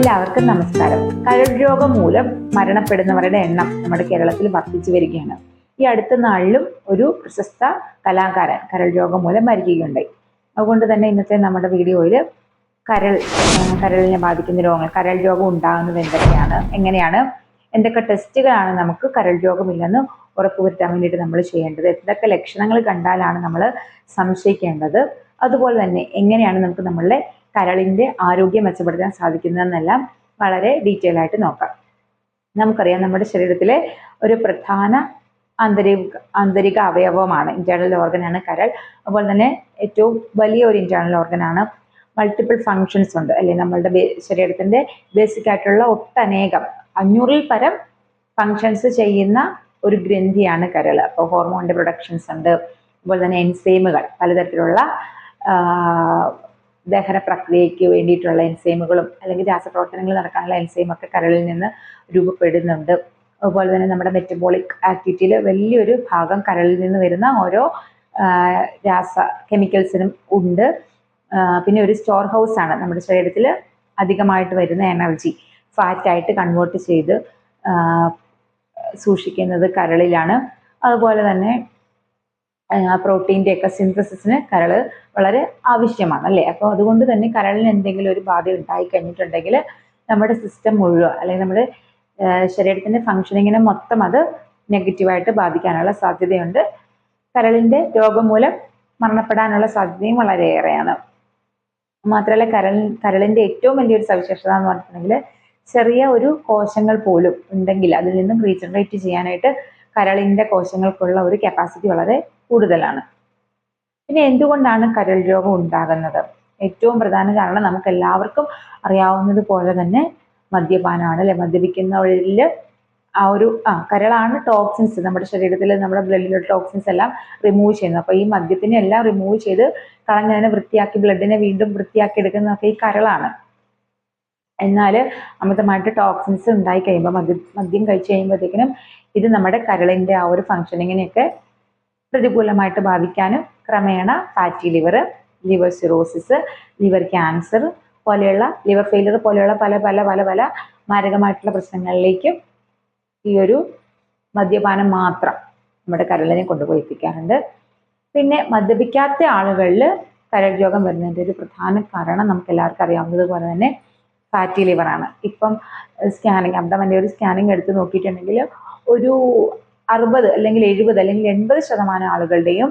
എല്ലാവർക്കും നമസ്കാരം. കരൾ രോഗം മൂലം മരണപ്പെടുന്നവരുടെ എണ്ണം നമ്മുടെ കേരളത്തിൽ വർദ്ധിച്ചു വരികയാണ്. ഈ അടുത്ത നാളിലും ഒരു പ്രശസ്ത കലാകാരൻ കരൾ രോഗം മൂലം മരിക്കുകയുണ്ടായി. അതുകൊണ്ട് തന്നെ ഇന്നത്തെ നമ്മുടെ വീഡിയോയിൽ കരളിനെ ബാധിക്കുന്ന രോഗങ്ങൾ, കരൾ രോഗം ഉണ്ടാകുന്നത് എങ്ങനെയാണ്, എന്തൊക്കെ ടെസ്റ്റുകളാണ് നമുക്ക് കരൾ രോഗമില്ലെന്ന് ഉറപ്പുവരുത്താൻ വേണ്ടിയിട്ട് നമ്മൾ ചെയ്യേണ്ടത്, എന്തൊക്കെ ലക്ഷണങ്ങൾ കണ്ടാലാണ് നമ്മൾ സംശയിക്കേണ്ടത്, അതുപോലെ തന്നെ എങ്ങനെയാണ് നമുക്ക് നമ്മളുടെ കരളിന്റെ ആരോഗ്യം മെച്ചപ്പെടുത്താൻ സാധിക്കുന്നതെന്നെല്ലാം വളരെ ഡീറ്റെയിൽ ആയിട്ട് നോക്കാം. നമുക്കറിയാം, നമ്മുടെ ശരീരത്തിലെ ഒരു പ്രധാന ആന്തരിക അവയവമാണ്, ഇന്റേണൽ ഓർഗനാണ് കരൾ. അതുപോലെ തന്നെ ഏറ്റവും വലിയ ഒരു ഇന്റേണൽ ഓർഗനാണ്. മൾട്ടിപ്പിൾ ഫങ്ഷൻസ് ഉണ്ട് അല്ലെ, നമ്മളുടെ ശരീരത്തിന്റെ ബേസിക് ആയിട്ടുള്ള ഒട്ടനേകം 500-ൽ പരം ഫങ്ഷൻസ് ചെയ്യുന്ന ഒരു ഗ്രന്ഥിയാണ് കരൾ. അപ്പോൾ ഹോർമോണിന്റെ പ്രൊഡക്ഷൻസ് ഉണ്ട്, അതുപോലെ തന്നെ എൻസൈമുകൾ, പലതരത്തിലുള്ള ദഹന പ്രക്രിയയ്ക്ക് വേണ്ടിയിട്ടുള്ള എൻസൈമുകളും അല്ലെങ്കിൽ രാസപ്രവർത്തനങ്ങൾ നടക്കാനുള്ള എൻസൈമൊക്കെ കരളിൽ നിന്ന് രൂപപ്പെടുന്നുണ്ട്. അതുപോലെ തന്നെ നമ്മുടെ മെറ്റബോളിക് ആക്ടിവിറ്റിയിൽ വലിയൊരു ഭാഗം കരളിൽ നിന്ന് വരുന്ന ഓരോ കെമിക്കൽസിനും ഉണ്ട്. പിന്നെ ഒരു സ്റ്റോർ ഹൗസ് ആണ് നമ്മുടെ ശരീരത്തിൽ അധികമായിട്ട് വരുന്ന എനർജി ഫാറ്റായിട്ട് കൺവേർട്ട് ചെയ്ത് സൂക്ഷിക്കുന്നത് കരളിലാണ്. അതുപോലെ തന്നെ പ്രോട്ടീൻ്റെ ഒക്കെ സിന്തസിസിന് കരൾ വളരെ ആവശ്യമാണ് അല്ലേ. അപ്പോൾ അതുകൊണ്ട് തന്നെ കരളിന് എന്തെങ്കിലും ഒരു ബാധ ഉണ്ടായി കഴിഞ്ഞിട്ടുണ്ടെങ്കിൽ നമ്മുടെ സിസ്റ്റം മുഴുവൻ അല്ലെങ്കിൽ നമ്മുടെ ശരീരത്തിൻ്റെ ഫങ്ഷനിങ്ങിനെ മൊത്തം അത് നെഗറ്റീവായിട്ട് ബാധിക്കാനുള്ള സാധ്യതയുണ്ട്. കരളിൻ്റെ രോഗം മൂലം മരണപ്പെടാനുള്ള സാധ്യതയും വളരെയേറെയാണ്. മാത്രമല്ല, കരളിൻ്റെ ഏറ്റവും വലിയൊരു സവിശേഷത എന്ന് പറഞ്ഞിട്ടുണ്ടെങ്കിൽ ചെറിയ ഒരു കോശങ്ങൾ പോലും ഉണ്ടെങ്കിൽ അതിൽ നിന്നും റീജനറേറ്റ് ചെയ്യാനായിട്ട് കരളിൻ്റെ കോശങ്ങൾക്കുള്ള ഒരു കപ്പാസിറ്റി വളരെ കൂടുതലാണ്. പിന്നെ എന്തുകൊണ്ടാണ് കരൾ രോഗം ഉണ്ടാകുന്നത്? ഏറ്റവും പ്രധാന കാരണം നമുക്ക് എല്ലാവർക്കും അറിയാവുന്നത് പോലെ തന്നെ മദ്യപാനമാണ് അല്ലെ. മദ്യപിക്കുന്നവരിൽ കരളാണ് ടോക്സിൻസ്, നമ്മുടെ ശരീരത്തിൽ നമ്മുടെ ബ്ലഡിലുള്ള ടോക്സിൻസ് എല്ലാം റിമൂവ് ചെയ്യുന്നത്. അപ്പോൾ ഈ മദ്യത്തിനെ എല്ലാം റിമൂവ് ചെയ്ത് കളഞ്ഞതിനെ വൃത്തിയാക്കി ബ്ലഡിനെ വീണ്ടും വൃത്തിയാക്കി എടുക്കുന്നതൊക്കെ ഈ കരളാണ്. എന്നാൽ അമിതമായിട്ട് ടോക്സിൻസ് ഉണ്ടായി കഴിയുമ്പോൾ മദ്യം കഴിച്ചു കഴിയുമ്പോഴത്തേക്കിനും ഇത് നമ്മുടെ കരളിൻ്റെ ആ ഒരു ഫങ്ഷനിങ്ങിനെയൊക്കെ പ്രതികൂലമായിട്ട് ബാധിക്കാനും ക്രമേണ fatty liver cirrhosis, liver cancer പോലെയുള്ള, ലിവർ ഫെയിലിയർ പോലെയുള്ള പല പല പല പല മാരകമായിട്ടുള്ള പ്രശ്നങ്ങളിലേക്കും ഈ ഒരു മദ്യപാനം മാത്രം നമ്മുടെ കരളിനെ കൊണ്ടുപോയി എത്തിക്കാറുണ്ട്. പിന്നെ മദ്യപിക്കാത്ത ആളുകളിൽ കരൾ രോഗം വരുന്നതിൻ്റെ ഒരു പ്രധാന കാരണം നമുക്ക് എല്ലാവർക്കും അറിയാവുന്നത് പോലെ തന്നെ ഫാറ്റി ലിവറാണ്. ഇപ്പം അബ്ഡമൻ്റെ ഒരു സ്കാനിങ് എടുത്ത് നോക്കിയിട്ടുണ്ടെങ്കിൽ ഒരു 60 അല്ലെങ്കിൽ 70 അല്ലെങ്കിൽ 80% ആളുകളുടെയും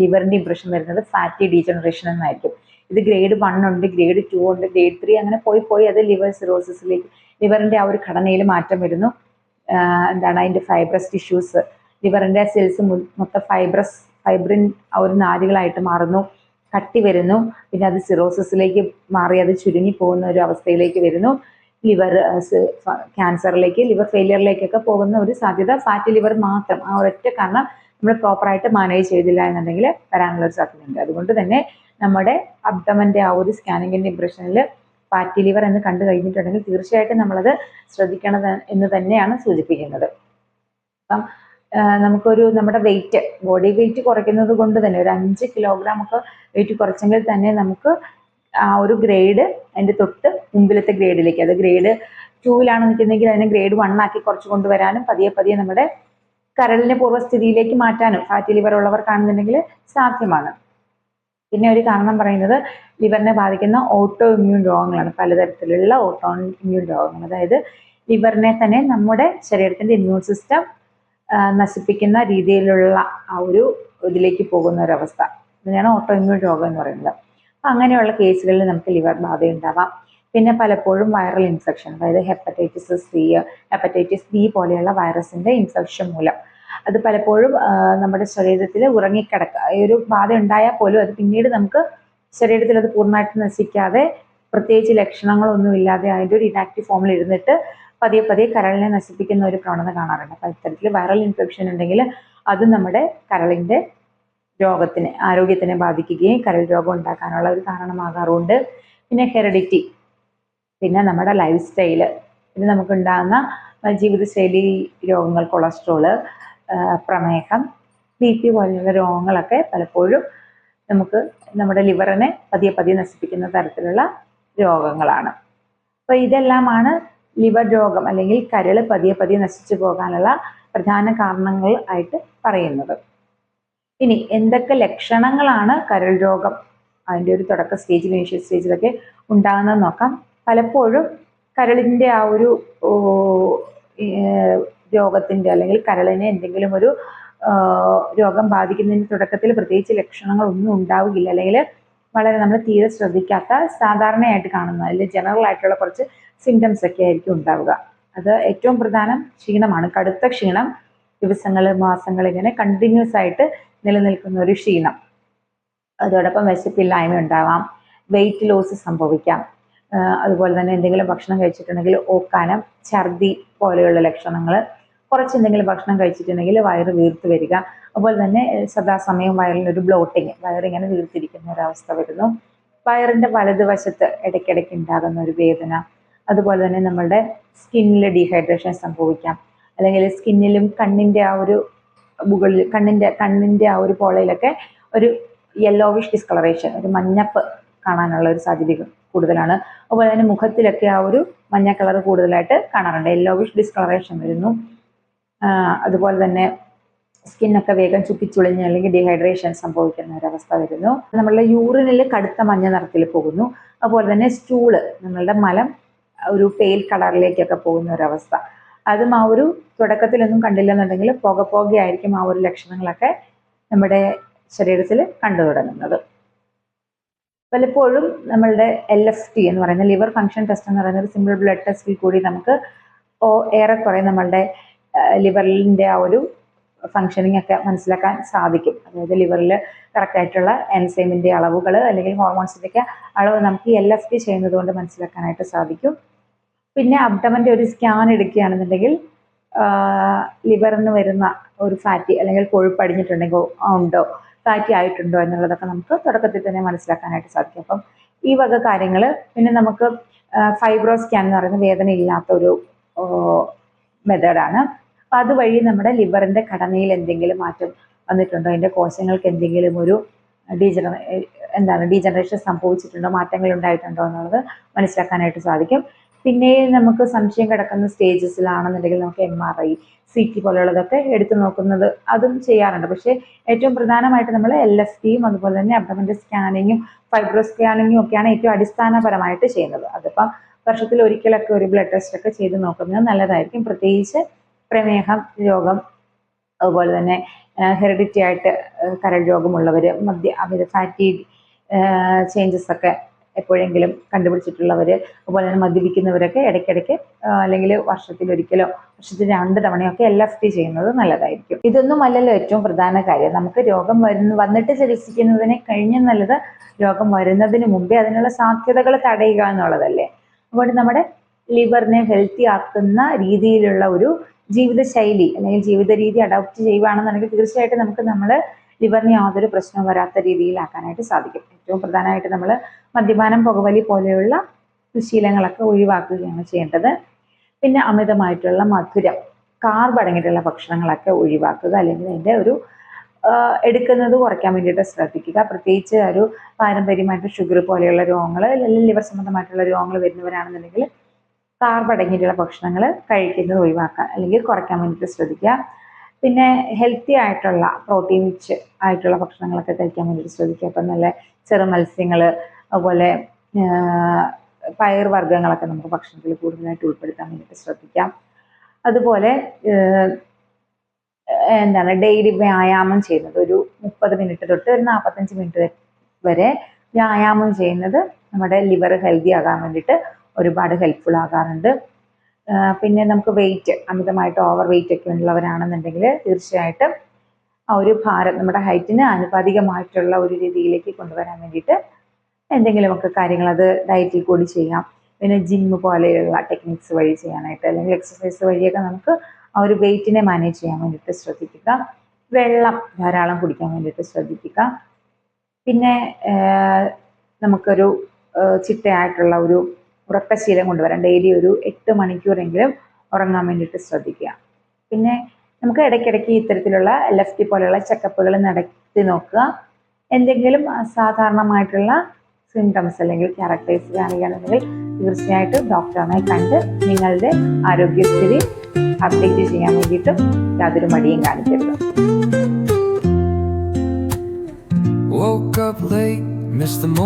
ലിവറിന്റെ ഇംപ്രഷൻ വരുന്നത് ഫാറ്റി ഡീജനറേഷൻ എന്നായിരിക്കും. ഇത് ഗ്രേഡ് 1 ഉണ്ട്, ഗ്രേഡ് 2 ഉണ്ട്, ഗ്രേഡ് 3 അങ്ങനെ പോയി അത് ലിവർ സിറോസിസിലേക്ക്, ലിവറിന്റെ ആ ഒരു ഘടനയിൽ മാറ്റം വരുന്നു. അതിന്റെ ഫൈബ്രസ് ടിഷ്യൂസ്, ലിവറിന്റെ സെൽസ് മൊത്തം ഫൈബ്രിൻ ആ ഒരു നാരുകളായിട്ട് മാറുന്നു, കട്ടി വരുന്നു. പിന്നെ അത് സിറോസിസിലേക്ക് മാറി അത് ചുരുങ്ങി പോകുന്ന ഒരു അവസ്ഥയിലേക്ക് വരുന്നു. ലിവർ ക്യാൻസറിലേക്ക്, ലിവർ ഫെയിലിയറിലേക്കൊക്കെ പോകുന്ന ഒരു സാധ്യത ഫാറ്റി ലിവർ മാത്രം, ആ ഒരൊറ്റ കാരണം നമ്മൾ പ്രോപ്പറായിട്ട് മാനേജ് ചെയ്തില്ല എന്നുണ്ടെങ്കിൽ വരാനുള്ള ഒരു സാധ്യതയുണ്ട്. അതുകൊണ്ട് തന്നെ നമ്മുടെ അബ്ഡമന്റെ ആ ഒരു സ്കാനിങ്ങിന്റെ ഇംപ്രഷനിൽ ഫാറ്റി ലിവർ എന്ന് കണ്ടു കഴിഞ്ഞിട്ടുണ്ടെങ്കിൽ തീർച്ചയായിട്ടും നമ്മളത് ശ്രദ്ധിക്കണം എന്ന് തന്നെയാണ് സൂചിപ്പിക്കുന്നത്. അപ്പം നമ്മുടെ ബോഡി വെയിറ്റ് കുറയ്ക്കുന്നത് കൊണ്ട് തന്നെ ഒരു 5 കിലോഗ്രാം ഒക്കെ വെയിറ്റ് കുറച്ചെങ്കിൽ തന്നെ നമുക്ക് ആ ഒരു ഗ്രേഡ് അതിൻ്റെ തൊട്ട് മുമ്പിലത്തെ ഗ്രേഡിലേക്ക്, അത് ഗ്രേഡ് 2-ലാണ് നിൽക്കുന്നതെങ്കിൽ അതിനെ ഗ്രേഡ് 1 ആക്കി കുറച്ച് കൊണ്ടുവരാനും പതിയെ നമ്മുടെ കരളിനെ പൂർവ്വസ്ഥിതിയിലേക്ക് മാറ്റാനും ഫാറ്റി ലിവർ ഉള്ളവർക്കാണെന്നുണ്ടെങ്കിൽ സാധ്യമാണ്. പിന്നെ ഒരു കാരണം പറയുന്നത് ലിവറിനെ ബാധിക്കുന്ന ഓട്ടോ ഇമ്മ്യൂൺ രോഗങ്ങളാണ്. പലതരത്തിലുള്ള ഓട്ടോ ഇമ്മ്യൂൺ രോഗങ്ങൾ, അതായത് ലിവറിനെ തന്നെ നമ്മുടെ ശരീരത്തിന്റെ ഇമ്മ്യൂൺ സിസ്റ്റം നശിപ്പിക്കുന്ന രീതിയിലുള്ള ആ ഒരു ഇതിലേക്ക് പോകുന്ന ഒരവസ്ഥ, ഇതിനാണ് ഓട്ടോ ഇമ്മ്യൂൺ രോഗം എന്ന് പറയുന്നത്. അപ്പം അങ്ങനെയുള്ള കേസുകളിൽ നമുക്ക് ലിവർ ബാധയുണ്ടാവാം. പിന്നെ പലപ്പോഴും വൈറൽ ഇൻഫെക്ഷൻ, അതായത് ഹെപ്പറ്റൈറ്റിസ് ബി പോലെയുള്ള വൈറസിന്റെ ഇൻഫെക്ഷൻ മൂലം അത് പലപ്പോഴും നമ്മുടെ ശരീരത്തിൽ ഈ ഒരു ബാധ ഉണ്ടായാൽ പോലും അത് പിന്നീട് നമുക്ക് ശരീരത്തിൽ അത് പൂർണ്ണമായിട്ട് നശിക്കാതെ പ്രത്യേകിച്ച് ലക്ഷണങ്ങളൊന്നുമില്ലാതെ അതിൻ്റെ ഒരു ഇനാക്റ്റീവ് ഫോമിൽ ഇരുന്നിട്ട് പതിയെ കരളിനെ നശിപ്പിക്കുന്ന ഒരു പ്രവണത കാണാറുണ്ട്. അപ്പം ഇത്തരത്തിൽ വൈറൽ ഇൻഫെക്ഷൻ ഉണ്ടെങ്കിൽ അത് നമ്മുടെ കരളിൻ്റെ ആരോഗ്യത്തിനെ ബാധിക്കുകയും കരൾ രോഗം ഉണ്ടാക്കാനുള്ള ഒരു കാരണമാകാറുണ്ട്. പിന്നെ ഹെറിഡിറ്റി, പിന്നെ നമ്മുടെ ലൈഫ് സ്റ്റൈല്, പിന്നെ നമുക്കുണ്ടാകുന്ന ജീവിതശൈലി രോഗങ്ങൾ, കൊളസ്ട്രോള്, പ്രമേഹം, BP പോലെയുള്ള രോഗങ്ങളൊക്കെ പലപ്പോഴും നമുക്ക് നമ്മുടെ ലിവറിനെ പതിയെ നശിപ്പിക്കുന്ന തരത്തിലുള്ള രോഗങ്ങളാണ്. അപ്പോൾ ഇതെല്ലാമാണ് ലിവർ രോഗം അല്ലെങ്കിൽ കരൾ പതിയെ പതിയെ നശിച്ചു പോകാനുള്ള പ്രധാന കാരണങ്ങൾ ആയിട്ട് പറയുന്നത്. ഇനി എന്തൊക്കെ ലക്ഷണങ്ങളാണ് കരൾ രോഗം അതിൻ്റെ ഒരു തുടക്ക സ്റ്റേജിൽ, ഇനീഷ്യൽ സ്റ്റേജിലൊക്കെ ഉണ്ടാകുന്നത് നോക്കാം. പലപ്പോഴും കരളിൻ്റെ ആ ഒരു രോഗത്തിൻ്റെ അല്ലെങ്കിൽ കരളിനെ എന്തെങ്കിലും ഒരു രോഗം ബാധിക്കുന്നതിൻ്റെ തുടക്കത്തിൽ പ്രത്യേകിച്ച് ലക്ഷണങ്ങളൊന്നും ഉണ്ടാവുകയില്ല, അല്ലെങ്കിൽ വളരെ നമ്മൾ തീരെ ശ്രദ്ധിക്കാത്ത സാധാരണയായിട്ട് കാണുന്ന അല്ലെങ്കിൽ ജനറൽ ആയിട്ടുള്ള കുറച്ച് സിംറ്റംസ് ഒക്കെ ആയിരിക്കും ഉണ്ടാവുക. അത് ഏറ്റവും പ്രധാനം ക്ഷീണമാണ്. കടുത്ത ക്ഷീണം, ദിവസങ്ങൾ മാസങ്ങൾ ഇങ്ങനെ കണ്ടിന്യൂസ് ആയിട്ട് നിലനിൽക്കുന്ന ഒരു ക്ഷീണം. അതോടൊപ്പം വിശപ്പില്ലായ്മ ഉണ്ടാവാം, വെയിറ്റ് ലോസ് സംഭവിക്കാം. അതുപോലെ തന്നെ എന്തെങ്കിലും ഭക്ഷണം കഴിച്ചിട്ടുണ്ടെങ്കിൽ ഓക്കാനം, ഛർദി പോലെയുള്ള ലക്ഷണങ്ങൾ. കുറച്ച് എന്തെങ്കിലും ഭക്ഷണം കഴിച്ചിട്ടുണ്ടെങ്കിൽ വയറ് വീർത്ത് വരിക. അതുപോലെ തന്നെ സദാസമയം വയറിലൊരു ബ്ലോട്ടിങ്, വയറിങ്ങനെ വീർത്തിരിക്കുന്ന ഒരവസ്ഥ വരുന്നു. വയറിൻ്റെ വലതുവശത്ത് ഇടയ്ക്കിടയ്ക്ക് ഉണ്ടാകുന്ന ഒരു വേദന. അതുപോലെ തന്നെ നമ്മളുടെ സ്കിന്നിൽ ഡീഹൈഡ്രേഷൻ സംഭവിക്കാം, അല്ലെങ്കിൽ സ്കിന്നിലും കണ്ണിൻ്റെ ആ ഒരു മുകളിൽ കണ്ണിൻ്റെ ആ ഒരു പോളയിലൊക്കെ ഒരു യെല്ലോവിഷ് ഡിസ്കളറേഷൻ, ഒരു മഞ്ഞപ്പ് കാണാനുള്ള ഒരു സാധ്യത കൂടുതലാണ്. അതുപോലെ തന്നെ മുഖത്തിലൊക്കെ ആ ഒരു മഞ്ഞ കളർ കൂടുതലായിട്ട് കാണാറുണ്ട്, യെല്ലോവിഷ് ഡിസ്കളറേഷൻ വരുന്നു. അതുപോലെ തന്നെ സ്കിന്നൊക്കെ വേഗം ചുക്കിച്ചുളിഞ്ഞ് അല്ലെങ്കിൽ ഡീഹൈഡ്രേഷൻ സംഭവിക്കുന്ന ഒരവസ്ഥ വരുന്നു. നമ്മളുടെ യൂറിനിൽ കടുത്ത മഞ്ഞ നിറത്തിൽ പോകുന്നു. അതുപോലെ തന്നെ സ്റ്റൂള്, നമ്മളുടെ മലം ഒരു പെയിൽ കളറിലേക്കൊക്കെ പോകുന്ന ഒരവസ്ഥ. അതും ആ ഒരു തുടക്കത്തിലൊന്നും കണ്ടില്ലെന്നുണ്ടെങ്കിൽ പോകെയായിരിക്കും ആ ഒരു ലക്ഷണങ്ങളൊക്കെ നമ്മുടെ ശരീരത്തിൽ കണ്ടു തുടങ്ങുന്നത്. പലപ്പോഴും നമ്മളുടെ LFT എന്ന് പറയുന്ന ലിവർ ഫങ്ഷൻ ടെസ്റ്റ് എന്ന് പറയുന്ന ഒരു സിമ്പിൾ ബ്ലഡ് ടെസ്റ്റിൽ കൂടി നമുക്ക് ഏറെക്കുറെ നമ്മളുടെ ലിവറിൻ്റെ ആ ഒരു ഫങ്ഷനിങ് ഒക്കെ മനസ്സിലാക്കാൻ സാധിക്കും. അതായത് ലിവറിൽ കറക്റ്റായിട്ടുള്ള എൻസൈമിൻ്റെ അളവുകൾ അല്ലെങ്കിൽ ഹോർമോൺസിൻ്റെ ഒക്കെ അളവ് നമുക്ക് LFT ചെയ്യുന്നത് കൊണ്ട് മനസ്സിലാക്കാനായിട്ട് സാധിക്കും. പിന്നെ അബ്ഡമൻ്റെ ഒരു സ്കാൻ എടുക്കുകയാണെന്നുണ്ടെങ്കിൽ ലിവറിന് വരുന്ന ഒരു ഫാറ്റി അല്ലെങ്കിൽ കൊഴുപ്പ് അടിഞ്ഞിട്ടുണ്ടെങ്കിൽ ഉണ്ടോ, ഫാറ്റി ആയിട്ടുണ്ടോ എന്നുള്ളതൊക്കെ നമുക്ക് തുടക്കത്തിൽ തന്നെ മനസ്സിലാക്കാനായിട്ട് സാധിക്കും. അപ്പം ഈ വക കാര്യങ്ങൾ. പിന്നെ നമുക്ക് ഫൈബ്രോ സ്കാൻ എന്ന് പറയുന്ന വേദന ഇല്ലാത്തൊരു മെത്തേഡാണ്. അപ്പം അതുവഴി നമ്മുടെ ലിവറിൻ്റെ ഘടനയിൽ എന്തെങ്കിലും മാറ്റം വന്നിട്ടുണ്ടോ, അതിൻ്റെ കോശങ്ങൾക്ക് എന്തെങ്കിലും ഒരു ഡീജനറേഷൻ സംഭവിച്ചിട്ടുണ്ടോ, മാറ്റങ്ങൾ ഉണ്ടായിട്ടുണ്ടോ എന്നുള്ളത് മനസ്സിലാക്കാനായിട്ട് സാധിക്കും. പിന്നെ നമുക്ക് സംശയം കിടക്കുന്ന സ്റ്റേജസിലാണെന്നുണ്ടെങ്കിൽ നമുക്ക് MRI, CT പോലെയുള്ളതൊക്കെ എടുത്തു നോക്കുന്നത് അതും ചെയ്യാറുണ്ട്. പക്ഷേ ഏറ്റവും പ്രധാനമായിട്ട് നമ്മൾ LFTയും അതുപോലെ തന്നെ അബ്ഡമൻ്റെ സ്കാനിങ്ങും ഫൈബ്രോ സ്കാനിങ്ങും ഒക്കെയാണ് ഏറ്റവും അടിസ്ഥാനപരമായിട്ട് ചെയ്യുന്നത്. അതിപ്പം വർഷത്തിൽ ഒരിക്കലൊക്കെ ഒരു ബ്ലഡ് ടെസ്റ്റ് ഒക്കെ ചെയ്ത് നോക്കുന്നത് നല്ലതായിരിക്കും. പ്രത്യേകിച്ച് പ്രമേഹം രോഗം, അതുപോലെ തന്നെ ഹെറിഡിറ്റി ആയിട്ട് കരൾ രോഗമുള്ളവർ, അമിത ഫാറ്റി ചേഞ്ചസ് ഒക്കെ എപ്പോഴെങ്കിലും കണ്ടുപിടിച്ചിട്ടുള്ളവർ, അതുപോലെ തന്നെ മദ്യപിക്കുന്നവരൊക്കെ ഇടയ്ക്കിടയ്ക്ക് അല്ലെങ്കിൽ വർഷത്തിലൊരിക്കലോ വർഷത്തിൽ 2 തവണയൊക്കെ LFT ചെയ്യുന്നത് നല്ലതായിരിക്കും. ഇതൊന്നും അല്ലല്ലോ ഏറ്റവും പ്രധാന കാര്യം. നമുക്ക് രോഗം വന്നിട്ട് ചികിത്സിക്കുന്നതിനെ കഴിഞ്ഞ് നല്ലത് രോഗം വരുന്നതിന് മുമ്പേ അതിനുള്ള സാധ്യതകൾ തടയുക എന്നുള്ളതല്ലേ. അതുകൊണ്ട് നമ്മുടെ ലിവറിനെ ഹെൽത്തി ആക്കുന്ന രീതിയിലുള്ള ഒരു ജീവിതശൈലി അല്ലെങ്കിൽ ജീവിത രീതി അഡോപ്റ്റ് ചെയ്യുകയാണെന്നുണ്ടെങ്കിൽ തീർച്ചയായിട്ടും നമുക്ക് നമ്മുടെ ലിവറിന് യാതൊരു പ്രശ്നവും വരാത്ത രീതിയിലാക്കാനായിട്ട് സാധിക്കും. ഏറ്റവും പ്രധാനമായിട്ട് നമ്മൾ മദ്യപാനം, പുകവലി പോലെയുള്ള ദുശീലങ്ങളൊക്കെ ഒഴിവാക്കുകയാണ് ചെയ്യേണ്ടത്. പിന്നെ അമിതമായിട്ടുള്ള മധുരം, കാർബ് അടങ്ങിയിട്ടുള്ള ഭക്ഷണങ്ങളൊക്കെ ഒഴിവാക്കുക, അല്ലെങ്കിൽ അതിൻ്റെ ഒരു എടുക്കുന്നത് കുറയ്ക്കാൻ വേണ്ടിയിട്ട് ശ്രദ്ധിക്കുക. പ്രത്യേകിച്ച് ഒരു പാരമ്പര്യമായിട്ട് ഷുഗർ പോലെയുള്ള രോഗങ്ങൾ അല്ലെങ്കിൽ ലിവർ സംബന്ധമായിട്ടുള്ള രോഗങ്ങൾ വരുന്നവരാണെന്നുണ്ടെങ്കിൽ കാർബ് അടങ്ങിയിട്ടുള്ള ഭക്ഷണങ്ങൾ കഴിക്കുന്നത് ഒഴിവാക്കാൻ അല്ലെങ്കിൽ കുറയ്ക്കാൻ വേണ്ടിയിട്ട് ശ്രദ്ധിക്കുക. പിന്നെ ഹെൽത്തി ആയിട്ടുള്ള പ്രോട്ടീൻ റിച്ച് ആയിട്ടുള്ള ഭക്ഷണങ്ങളൊക്കെ കഴിക്കാൻ വേണ്ടിയിട്ട് ശ്രദ്ധിക്കുക. അപ്പം നല്ല ചെറു മത്സ്യങ്ങൾ, അതുപോലെ പയർ വർഗ്ഗങ്ങളൊക്കെ നമുക്ക് ഭക്ഷണത്തിൽ കൂടുതലായിട്ട് ഉൾപ്പെടുത്താൻ വേണ്ടിയിട്ട് ശ്രദ്ധിക്കാം. അതുപോലെ ഡെയിലി വ്യായാമം ചെയ്യുന്നത് ഒരു 30 മിനിറ്റ് തൊട്ട് ഒരു 45 മിനിറ്റ് വരെ വ്യായാമം ചെയ്യുന്നത് നമ്മുടെ ലിവർ ഹെൽത്തി ആകാൻ വേണ്ടിയിട്ട് ഒരുപാട് ഹെൽപ്ഫുൾ ആകാറുണ്ട്. പിന്നെ നമുക്ക് വെയിറ്റ്, അമിതമായിട്ട് ഓവർ വെയിറ്റ് ഒക്കെ ഉള്ളവരാണെന്നുണ്ടെങ്കിൽ തീർച്ചയായിട്ടും ആ ഒരു ഭാരം നമ്മുടെ ഹൈറ്റിന് ആനുപാതികമായിട്ടുള്ള ഒരു രീതിയിലേക്ക് കൊണ്ടുവരാൻ വേണ്ടിയിട്ട് എന്തെങ്കിലുമൊക്കെ കാര്യങ്ങൾ അത് ഡയറ്റിൽ കൂടി ചെയ്യാം. പിന്നെ ജിമ്മ് പോലെയുള്ള ടെക്നിക്സ് വഴി ചെയ്യാനായിട്ട് അല്ലെങ്കിൽ എക്സസൈസ് വഴിയൊക്കെ നമുക്ക് ആ ഒരു വെയിറ്റിനെ മാനേജ് ചെയ്യാൻ വേണ്ടിയിട്ട് ശ്രദ്ധിക്കുക. വെള്ളം ധാരാളം കുടിക്കാൻ വേണ്ടിയിട്ട് ശ്രദ്ധിക്കുക. പിന്നെ നമുക്കൊരു ചിട്ടയായിട്ടുള്ള ഒരു ഉറക്കശീലം കൊണ്ടുവരാം. ഡെയിലി ഒരു 8 മണിക്കൂറെങ്കിലും ഉറങ്ങാൻ വേണ്ടിയിട്ട് ശ്രദ്ധിക്കുക. പിന്നെ നമുക്ക് ഇടയ്ക്കിടയ്ക്ക് ഇത്തരത്തിലുള്ള LFT പോലെയുള്ള ചെക്കപ്പുകൾ നടത്തി നോക്കുക. എന്തെങ്കിലും അസാധാരണമായിട്ടുള്ള സിംറ്റംസ് അല്ലെങ്കിൽ ക്യാരക്ടേഴ്സ് കാണുകയാണെങ്കിൽ തീർച്ചയായിട്ടും ഡോക്ടറിനെ കണ്ട് നിങ്ങളുടെ ആരോഗ്യസ്ഥിതി അപ്ഡേറ്റ് ചെയ്യാൻ വേണ്ടിയിട്ടും യാതൊരു മടിയും കാണിക്കരുത്. Woke up late, missed the morning.